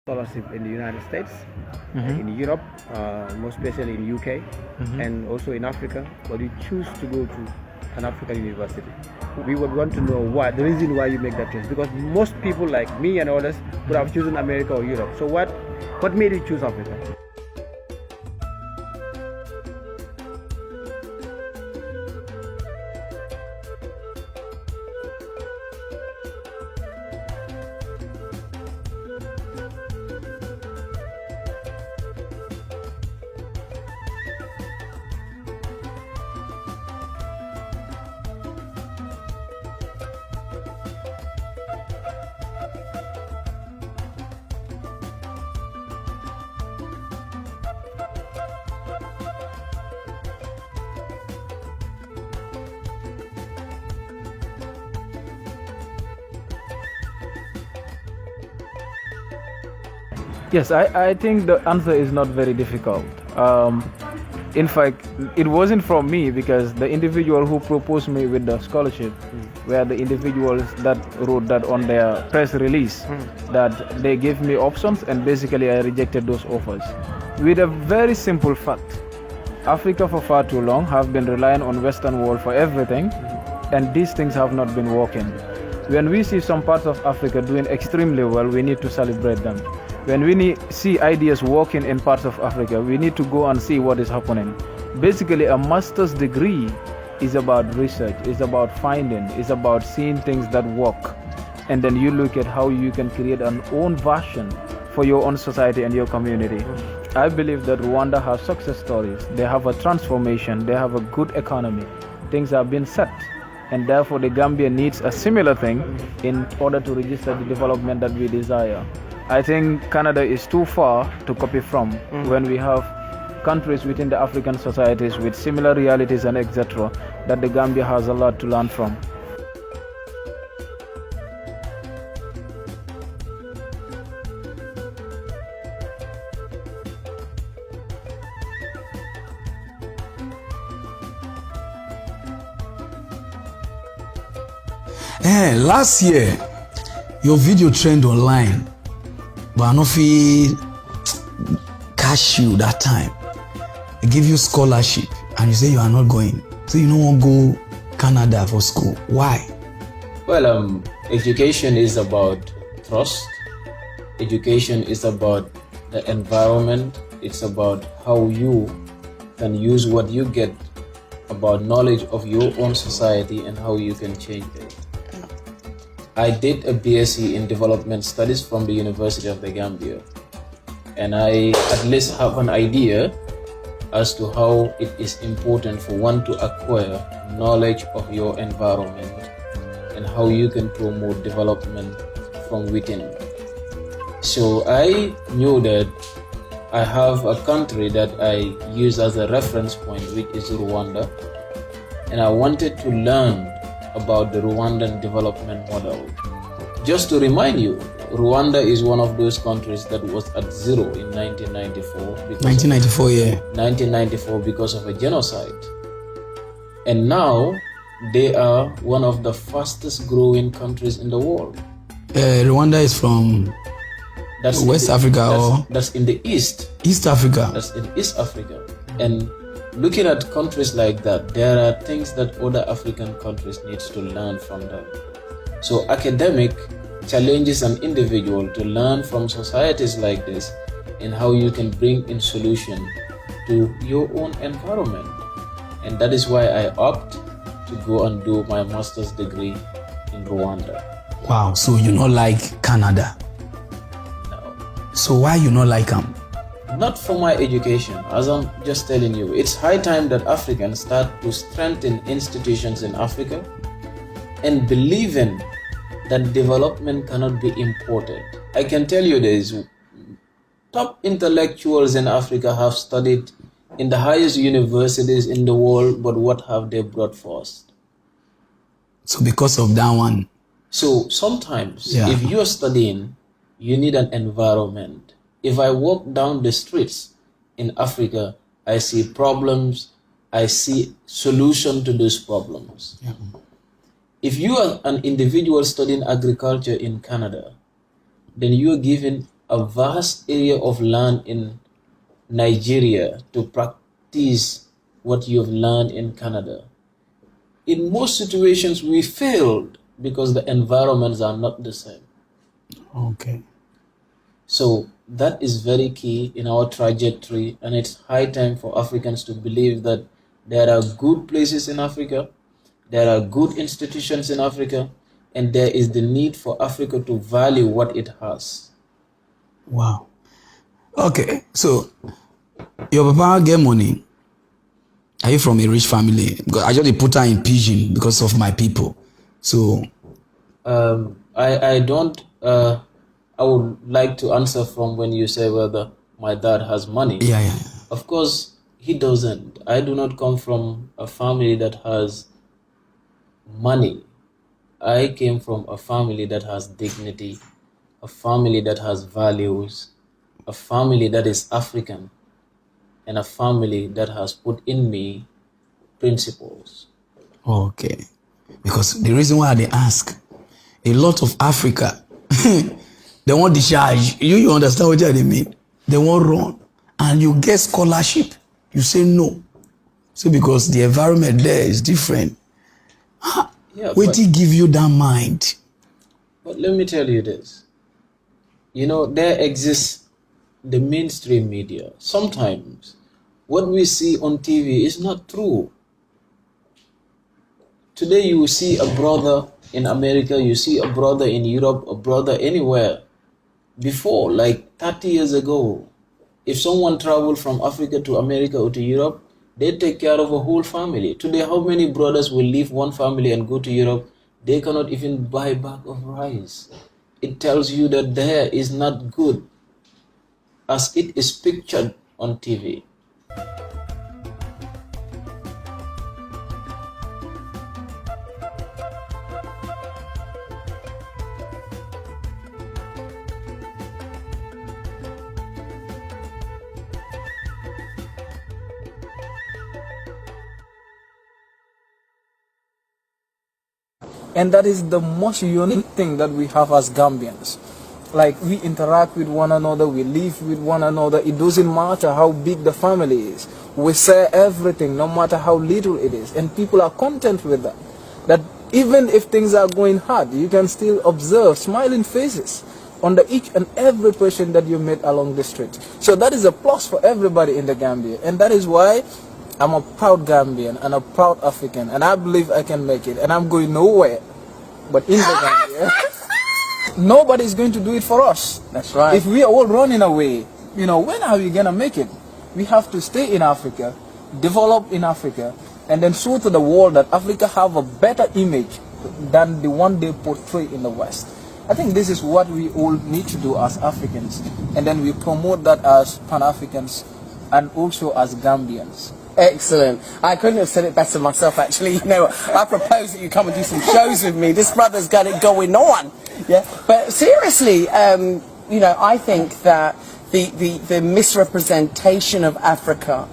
scholarship in the United States, Mm-hmm. in Europe, most especially in UK, Mm-hmm. and also in Africa. But you choose to go to an African university. We would want to know why, the reason why you make that choice. Because most people like me and others would have chosen America or Europe. So what made you choose Africa? Yes, I think the answer is not very difficult. In fact, it wasn't from me because the individual who proposed me with the scholarship were the individuals that wrote that on their press release that they gave me options and basically I rejected those offers with a very simple fact. Africa for far too long have been relying on Western world for everything and these things have not been working. When we see some parts of Africa doing extremely well, we need to celebrate them. When we see ideas working in parts of Africa, we need to go and see what is happening. Basically, a master's degree is about research, it's about finding, it's about seeing things that work. And then you look at how you can create an own version for your own society and your community. I believe that Rwanda has success stories. They have a transformation, they have a good economy. Things have been set. And therefore, the Gambia needs a similar thing in order to register the development that we desire. I think Canada is too far to copy from when we have countries within the African societies with similar realities and etc. that the Gambia has a lot to learn from. Last year, your video trend online, but I don't feel cash you that time. They give you scholarship and you say you are not going. So you don't want to go Canada for school. Why? Well, education is about trust. Education is about the environment. It's about how you can use what you get about knowledge of your own society and how you can change it. I did a BSc in Development Studies from the University of the Gambia, and I at least have an idea as to how it is important for one to acquire knowledge of your environment and how you can promote development from within. So I knew that I have a country that I use as a reference point, which is Rwanda, and I wanted to learn about the Rwandan development model. Just to remind you, Rwanda is one of those countries that was at zero in 1994. 1994, yeah. 1994 because of a genocide. And now they are one of the fastest growing countries in the world. Rwanda is from West Africa that's in the East. East Africa. That's in East Africa. And looking at countries like that, there are things that other African countries needs to learn from them. So academic challenges an individual to learn from societies like this and how you can bring in solution to your own environment. And that is why I opt to go and do my master's degree in Rwanda. Wow, so you not like Canada? No. So why you not like them? Not for my education, as I'm just telling you. It's high time that Africans start to strengthen institutions in Africa and believe in that development cannot be imported. I can tell you this, top intellectuals in Africa have studied in the highest universities in the world, but what have they brought forth? So because of that one. So sometimes if you're studying, you need an environment. If I walk down the streets in Africa, I see problems, I see solution to those problems. Yeah. If you are an individual studying agriculture in Canada, then you are given a vast area of land in Nigeria to practice what you've learned in Canada. In most situations, we failed because the environments are not the same. Okay. So that is very key in our trajectory, and it's high time for Africans to believe that there are good places in Africa, there are good institutions in Africa, and there is the need for Africa to value what it has. Wow. Okay, so your papa get money. Are you from a rich family? Because I just put her in pidgin because of my people. So I don't. I would like to answer from when you say whether my dad has money. yeah. Of course, he doesn't. I do not come from a family that has money. I came from a family that has dignity, a family that has values, a family that is African, and a family that has put in me principles. Okay. Because the reason why they ask, a lot of Africa, they want discharge. You understand what I mean? They want run. And you get scholarship. You say no. So because the environment there is different. Yeah, Wait till give you that mind. But let me tell you this. You know, there exists the mainstream media. Sometimes what we see on TV is not true. Today you see a brother in America, you see a brother in Europe, a brother anywhere. Before, like 30 years ago, if someone traveled from Africa to America or to Europe, they take care of a whole family. Today, how many brothers will leave one family and go to Europe? They cannot even buy a bag of rice. It tells you that there is not good as it is pictured on TV. And that is the most unique thing that we have as Gambians. Like, we interact with one another, we live with one another. It doesn't matter how big the family is. We share everything, no matter how little it is. And people are content with that. That even if things are going hard, you can still observe smiling faces under each and every person that you meet along the street. So that is a plus for everybody in the Gambia. And that is why I'm a proud Gambian and a proud African, and I believe I can make it, and I'm going nowhere but in the Gambia. Nobody is going to do it for us. That's right. If we are all running away, you know, when are we going to make it? We have to stay in Africa, develop in Africa, and then show to the world that Africa have a better image than the one they portray in the West. I think this is what we all need to do as Africans, and then we promote that as Pan-Africans and also as Gambians. Excellent. I couldn't have said it better myself, actually. You know, I propose that you come and do some shows with me. This brother's got it going on. Yeah. But seriously, you know, I think that the misrepresentation of Africa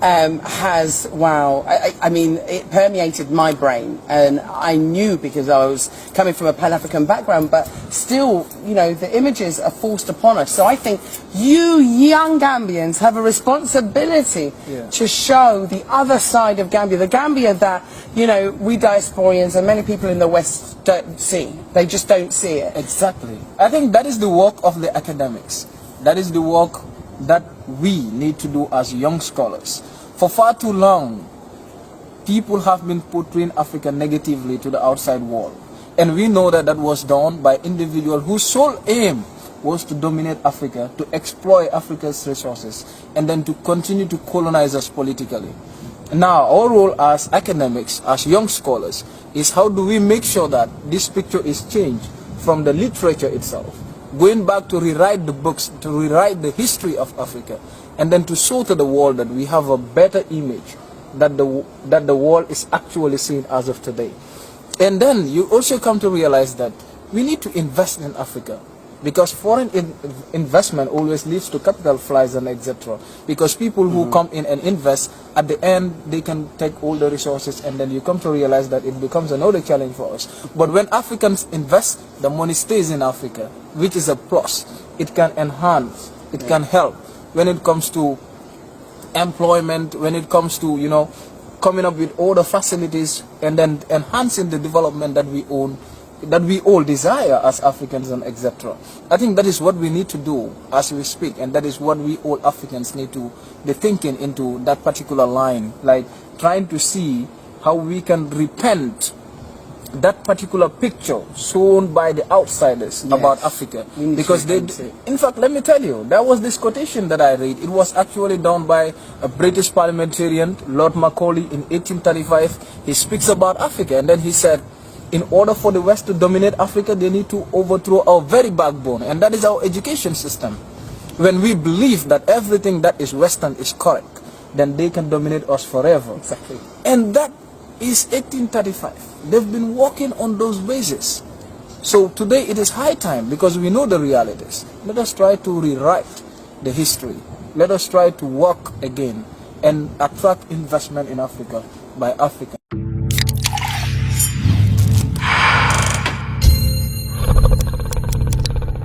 has, wow, I mean, it permeated my brain, and I knew because I was coming from a Pan-African background, but still, you know, the images are forced upon us. So I think you young Gambians have a responsibility to show the other side of Gambia, the Gambia that, you know, we diasporians and many people in the West don't see. They just don't see it. Exactly. I think that is the work of the academics. That is the work that we need to do as young scholars. For far too long, people have been portraying Africa negatively to the outside world. And we know that that was done by individuals whose sole aim was to dominate Africa, to exploit Africa's resources, and then to continue to colonize us politically. Now, our role as academics, as young scholars, is how do we make sure that this picture is changed from the literature itself, going back to rewrite the books, to rewrite the history of Africa, and then to show to the world that we have a better image that the world is actually seeing as of today. And then you also come to realize that we need to invest in Africa, because foreign investment always leads to capital flies and etc. Because people who come in and invest, at the end they can take all the resources, and then you come to realize that it becomes another challenge for us. But when Africans invest, the money stays in Africa, which is a plus. it can enhance, it can help when it comes to employment, when it comes to, you know, coming up with all the facilities and then enhancing the development that we own, that we all desire as Africans and etc. I think that is what we need to do as we speak, and that is what we all Africans need to be thinking into that particular line, like trying to see how we can repent that particular picture shown by the outsiders about Africa, because they, in fact, let me tell you, there was this quotation that I read. It was actually done by a British parliamentarian, Lord Macaulay, in 1835. He speaks about Africa, and then he said, in order for the West to dominate Africa, they need to overthrow our very backbone, and that is our education system. When we believe that everything that is Western is correct, then they can dominate us forever. Exactly. And that is 1835. They've been working on those bases. So today it is high time, because we know the realities. Let us try to rewrite the history. Let us try to work again and attract investment in Africa by Africans.